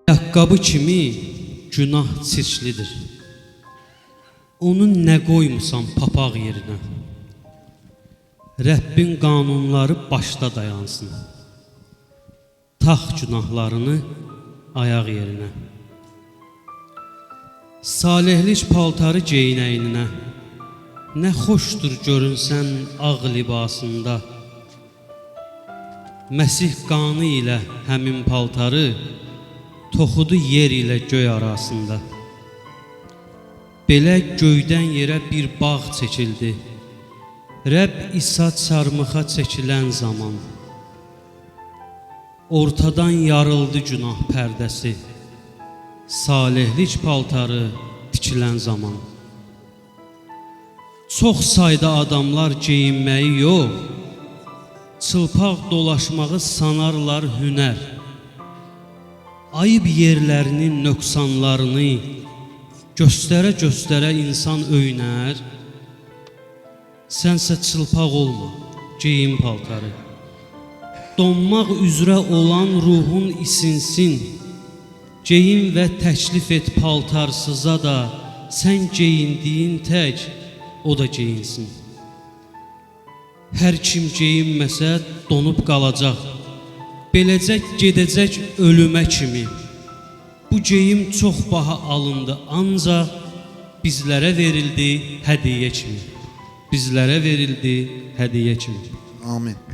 Ayaqqabı kimi günah çirklidir. Onun nə qoymusan papaq yerinə? Rəbbin qanunları başda dayansın. Tax günahlarını ayaq yerinə. Salihlik paltarı geyin əyninə. Nə xoşdur görünsən ağ libasında. Məsih qanı ilə həmin paltarı toxudu yer ilə göy arasında. Belə göydən yerə bir bağ çəkildi. Rəbb İsa çarmıxa çəkilən zaman. Ortadan yarıldı günah pərdəsi. Salihlik paltarı tikilən zaman. Çox sayda adamlar geyinməyi yox, çılpaq dolaşmağı sanarlar hünər. Ayıb yerlərinin nöqsanlarını göstərə-göstərə insan öynər. Sənsə çılpaq olma, geyin paltarı. Donmaq üzrə olan ruhun isinsin. Geyin və təklif et paltarsıza da, sən geyindiyin tək, o da geyinsin. Hər kim geyinməsə donub qalacaq. Beləcə gedəcək ölümə kimi. Bu geyim çox baha alındı, ancaq bizlərə verildi hədiyyə kimi. Bizlərə verildi hədiyyə kimi. Amin.